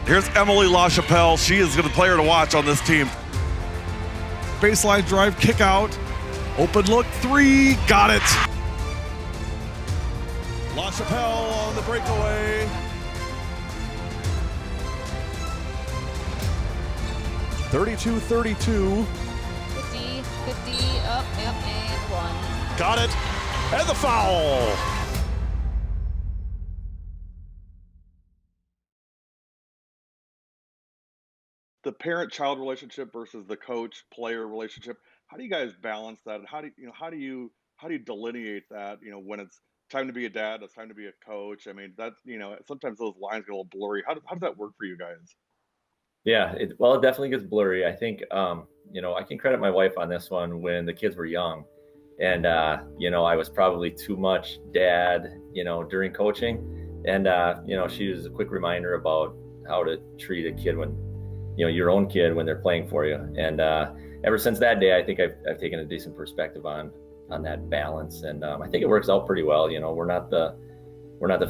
Here's Emily Chapell. She is the player to watch on this team. Baseline drive, kick out. Open look, three, got it. Chapell on the breakaway. 32-32. 50, up, yep, and one. Got it, and the foul. The parent-child relationship versus the coach-player relationship. How do you guys balance that? And how do you delineate that? When it's time to be a dad, it's time to be a coach. I mean, that's sometimes those lines get a little blurry. How does that work for you guys? Yeah, it definitely gets blurry. I think I can credit my wife on this one. When the kids were young, and I was probably too much dad, during coaching, and she was a quick reminder about how to treat a kid when your own kid when they're playing for you. And ever since that day, I think I've taken a decent perspective on that balance, and I think it works out pretty well. We're not the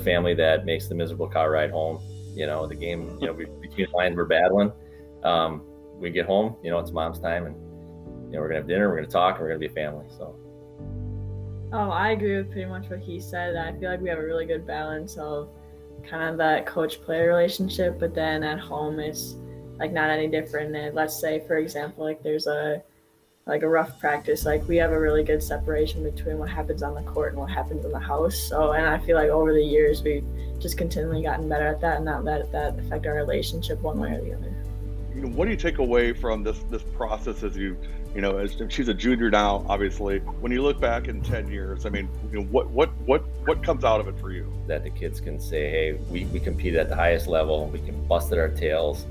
family that makes the miserable car ride home. The game, between the lines we're battling. We get home, it's mom's time, and we're gonna have dinner, we're gonna talk, and we're gonna be a family. So I agree with pretty much what he said. I feel like we have a really good balance of kind of that coach-player relationship, but then at home it's like not any different. And let's say, for example, like there's a rough practice, like we have a really good separation between what happens on the court and what happens in the house. So, and I feel like over the years we've just continually gotten better at that and not let that affect our relationship one way or the other. What do you take away from this process as as she's a junior now, obviously? When you look back in 10 years, I mean, what comes out of it for you? That the kids can say, hey, we competed at the highest level, we can busted our tails.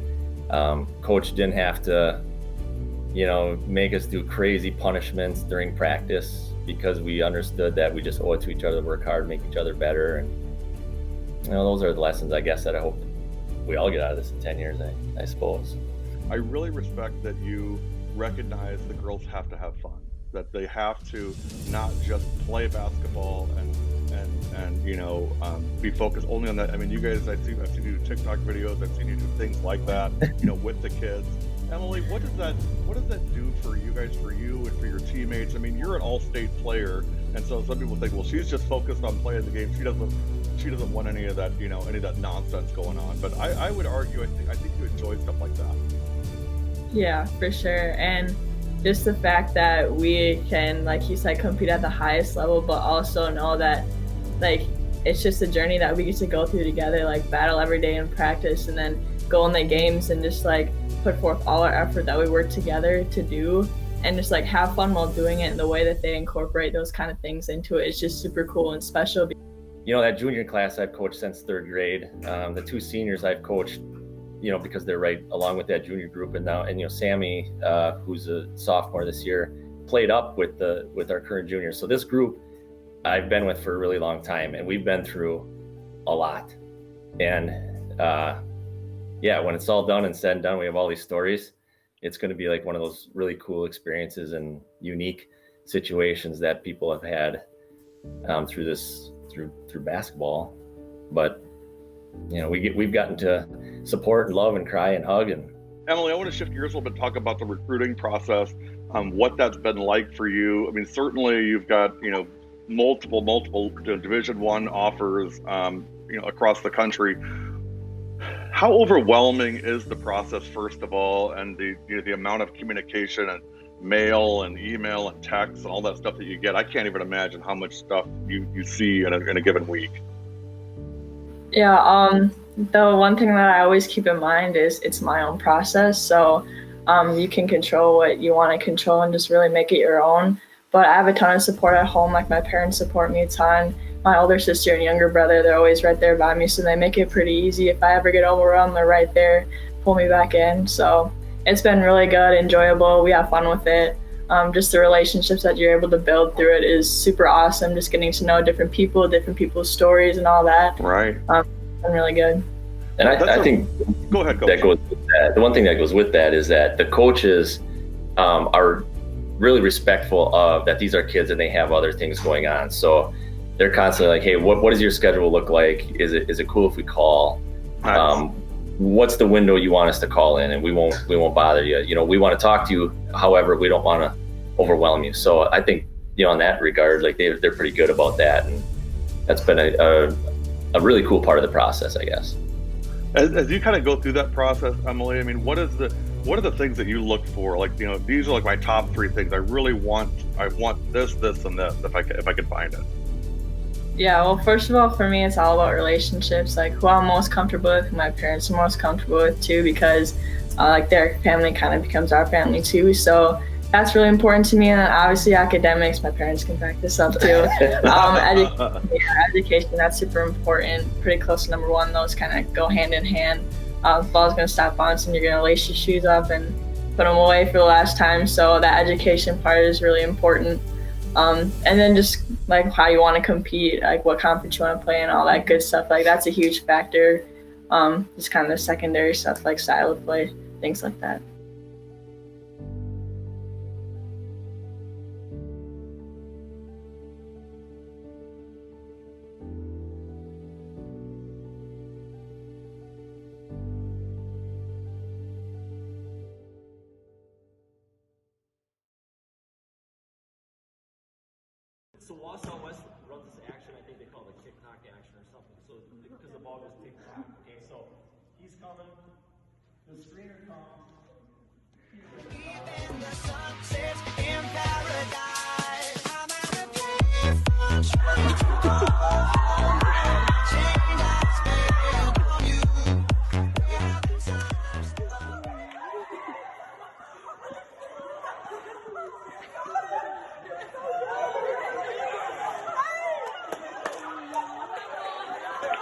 Coach didn't have to make us do crazy punishments during practice, because we understood that we just owe it to each other to work hard, make each other better. And those are the lessons, I guess, that I hope we all get out of this in 10 years, I suppose. I really respect that you recognize the girls have to have fun, that they have to not just play basketball and be focused only on that. I mean, you guys, I've seen you do TikTok videos, I've seen you do things like that, with the kids. Emily, what does that do for you guys, for you and for your teammates? I mean, you're an all-state player, and so some people think, well, she's just focused on playing the game. She doesn't want any of that, any of that nonsense going on. But I would argue, I think you enjoy stuff like that. Yeah, for sure. And just the fact that we can, like he said, compete at the highest level, but also know that, like, it's just a journey that we get to go through together, like battle every day in practice, and then go in the games and just like put forth all our effort that we work together to do, and just like have fun while doing it. And the way that they incorporate those kind of things into it is just super cool and special. That junior class I've coached since third grade. The two seniors I've coached, because they're right along with that junior group. And now, Sammy, who's a sophomore this year, played up with our current juniors. So this group I've been with for a really long time, and we've been through a lot. And when it's all done and said and done, we have all these stories. It's going to be like one of those really cool experiences and unique situations that people have had through basketball. But we've gotten to support and love and cry and hug. And Emily, I want to shift gears a little bit, talk about the recruiting process, what that's been like for you. I mean, certainly you've got multiple Division I offers across the country. How overwhelming is the process, first of all, and the amount of communication and mail and email and text and all that stuff that you get? I can't even imagine how much stuff you see in a given week. Yeah, the one thing that I always keep in mind is it's my own process. So you can control what you want to control and just really make it your own. But I have a ton of support at home. Like, my parents support me a ton. My older sister and younger brother, they're always right there by me, so they make it pretty easy. If I ever get overwhelmed, they're right there, pull me back in. So it's been really good, enjoyable. We have fun with it. Just the relationships that you're able to build through it is super awesome. Just getting to know different people's stories and all that. Right. It's been really good. And I think go ahead. That goes with that. The one thing that goes with that is that the coaches are really respectful of that. These are kids and they have other things going on. So they're constantly like, hey, what does your schedule look like? Is it cool if we call? Nice. what's the window you want us to call in, and we won't bother you. You know, we want to talk to you. However, we don't want to overwhelm you. So I think, you know, in that regard, like they're pretty good about that, and that's been a really cool part of the process, I guess. As you kind of go through that process, Emily, I mean, what are the things that you look for? Like, you know, these are like my top 3 things. I want this, and this if I could find it. Yeah, well, first of all, for me, it's all about relationships, like who I'm most comfortable with, who my parents are most comfortable with too, because like their family kind of becomes our family too. So that's really important to me. And then obviously academics, my parents can back this up too. Education, that's super important. Pretty close to number 1. Those kind of go hand in hand. The ball's going to stop bouncing. You're going to lace your shoes up and put them away for the last time. So that education part is really important. And then just like how you want to compete, like what conference you want to play and all that good stuff. Like that's a huge factor. Just kind of the secondary stuff like style of play, things like that. So Wausau West runs this action, I think they call it a kick-knock action or something, so because the ball goes tick-tock. Okay, so he's coming, the screener comes. Even the sun sets in paradise.